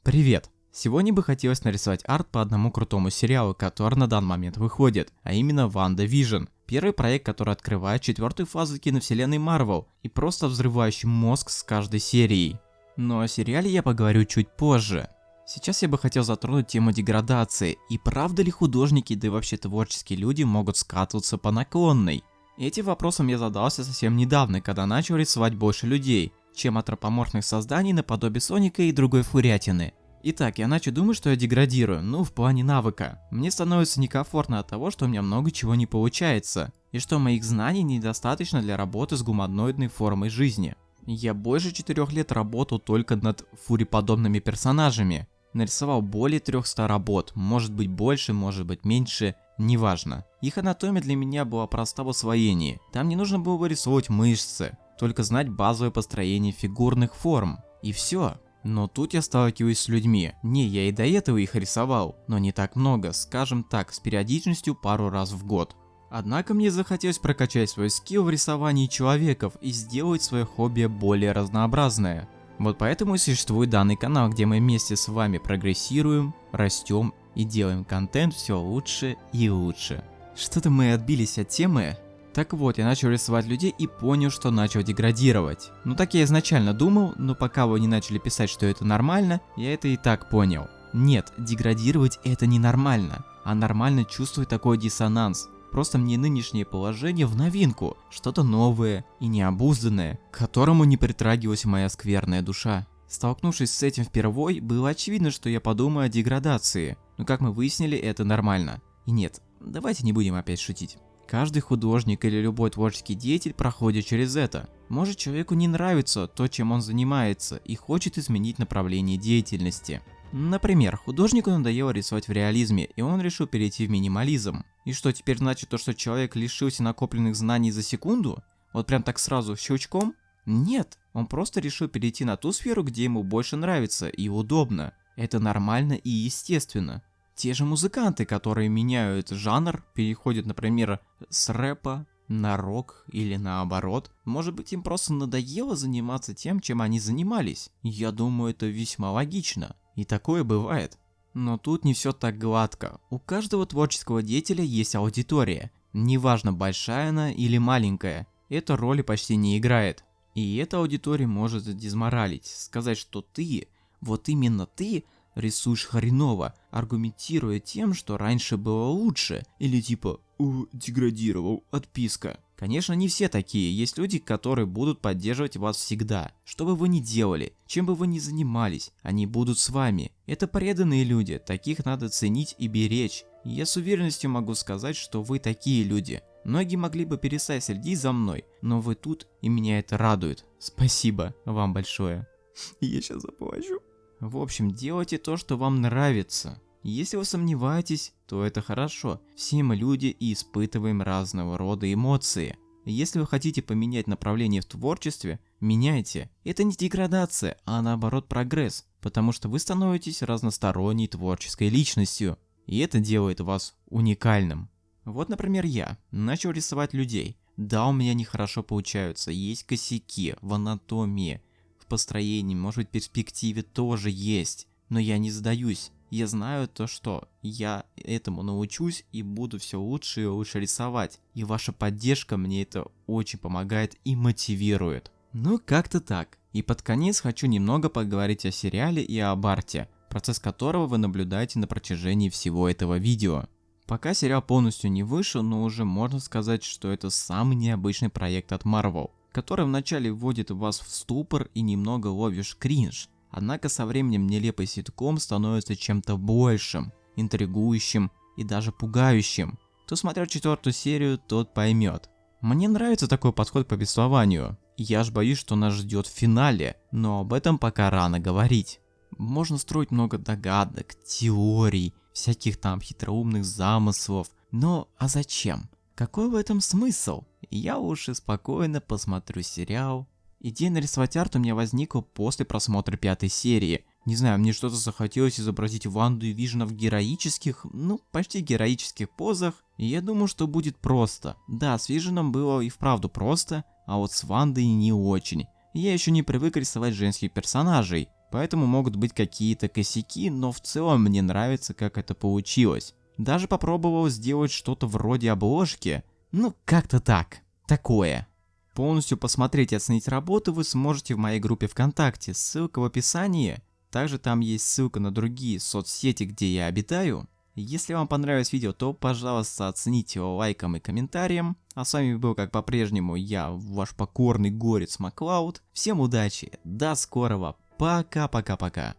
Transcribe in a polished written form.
Привет! Сегодня бы хотелось нарисовать арт по одному крутому сериалу, который на данный момент выходит, а именно WandaVision. Первый проект, который открывает четвертую фазу киновселенной Marvel и просто взрывающий мозг с каждой серией. Но о сериале я поговорю чуть позже. Сейчас я бы хотел затронуть тему деградации, и правда ли художники, да и вообще творческие люди могут скатываться по наклонной? Этим вопросом я задался совсем недавно, когда начал рисовать больше людей, чем антропоморфных созданий наподобие Соника и другой фурятины. Итак, я начал думать, что я деградирую, в плане навыка. Мне становится некомфортно от того, что у меня много чего не получается, и что моих знаний недостаточно для работы с гуманоидной формой жизни. Я больше 4 лет работал только над фуриподобными персонажами. Нарисовал более 300 работ, может быть больше, может быть меньше, неважно. Их анатомия для меня была проста в усвоении. Там не нужно было вырисовывать мышцы, только знать базовое построение фигурных форм. И все. Но тут я сталкиваюсь с людьми. Я и до этого их рисовал, но не так много, скажем так, с периодичностью пару раз в год. Однако мне захотелось прокачать свой скилл в рисовании человеков и сделать свое хобби более разнообразное. Вот поэтому и существует данный канал, где мы вместе с вами прогрессируем, растем и делаем контент все лучше и лучше. Что-то мы отбились от темы. Так вот, я начал рисовать людей и понял, что начал деградировать. Так я изначально думал, но пока вы не начали писать, что это нормально, я это и так понял. Нет, деградировать это не нормально, а нормально чувствовать такой диссонанс. Просто мне нынешнее положение в новинку, что-то новое и необузданное, к которому не притрагивалась моя скверная душа. Столкнувшись с этим впервой, было очевидно, что я подумаю о деградации, но как мы выяснили, это нормально. И нет, давайте не будем опять шутить. Каждый художник или любой творческий деятель проходит через это. Может, человеку не нравится то, чем он занимается, и хочет изменить направление деятельности. Например, художнику надоело рисовать в реализме, и он решил перейти в минимализм. И что, теперь значит то, что человек лишился накопленных знаний за секунду? Вот прям так сразу, щелчком? Нет, он просто решил перейти на ту сферу, где ему больше нравится и удобно. Это нормально и естественно. Те же музыканты, которые меняют жанр, переходят, например, с рэпа на рок или наоборот. Может быть, им просто надоело заниматься тем, чем они занимались. Я думаю, это весьма логично. И такое бывает. Но тут не все так гладко. У каждого творческого деятеля есть аудитория. Неважно, большая она или маленькая. Эта роли почти не играет. И эта аудитория может дезморалить. Сказать, что ты, вот именно ты, рисуешь хреново, аргументируя тем, что раньше было лучше, или типа деградировал, отписка. Конечно, не все такие, есть люди, которые будут поддерживать вас всегда. Что бы вы ни делали, чем бы вы ни занимались, они будут с вами. Это преданные люди, таких надо ценить и беречь. И я с уверенностью могу сказать, что вы такие люди. Многие могли бы перестать следить за мной, но вы тут, и меня это радует. Спасибо вам большое. Я сейчас заплачу. В общем, делайте то, что вам нравится. Если вы сомневаетесь, то это хорошо. Все мы люди и испытываем разного рода эмоции. Если вы хотите поменять направление в творчестве, меняйте. Это не деградация, а наоборот прогресс, потому что вы становитесь разносторонней творческой личностью. И это делает вас уникальным. Вот, например, я начал рисовать людей. Да, у меня нехорошо получаются, есть косяки в анатомии, построении, может быть, перспективе тоже есть, но я не сдаюсь. Я знаю то, что я этому научусь и буду все лучше и лучше рисовать. И ваша поддержка мне это очень помогает и мотивирует. Как-то так. И под конец хочу немного поговорить о сериале и об арте, процесс которого вы наблюдаете на протяжении всего этого видео. Пока сериал полностью не вышел, но уже можно сказать, что это самый необычный проект от Marvel, который вначале вводит вас в ступор и немного ловишь кринж. Однако со временем нелепый ситком становится чем-то большим, интригующим и даже пугающим. Кто смотрел 4-ю серию, тот поймет. Мне нравится такой подход к повествованию. Я аж боюсь, что нас ждет в финале, но об этом пока рано говорить. Можно строить много догадок, теорий, всяких там хитроумных замыслов, но а зачем? Какой в этом смысл? Я лучше спокойно посмотрю сериал. Идея нарисовать арт у меня возникла после просмотра 5-й серии. Не знаю, мне что-то захотелось изобразить Ванду и Вижена в героических, почти героических позах. И я думаю, что будет просто. Да, с Виженом было и вправду просто, а вот с Вандой не очень. Я еще не привык рисовать женских персонажей. Поэтому могут быть какие-то косяки, но в целом мне нравится, как это получилось. Даже попробовал сделать что-то вроде обложки. Ну, как-то так. Такое. Полностью посмотреть и оценить работу вы сможете в моей группе ВКонтакте, ссылка в описании. Также там есть ссылка на другие соцсети, где я обитаю. Если вам понравилось видео, то, пожалуйста, оцените его лайком и комментарием. А с вами был, как по-прежнему, я, ваш покорный горец Маклауд. Всем удачи, до скорого, пока-пока-пока.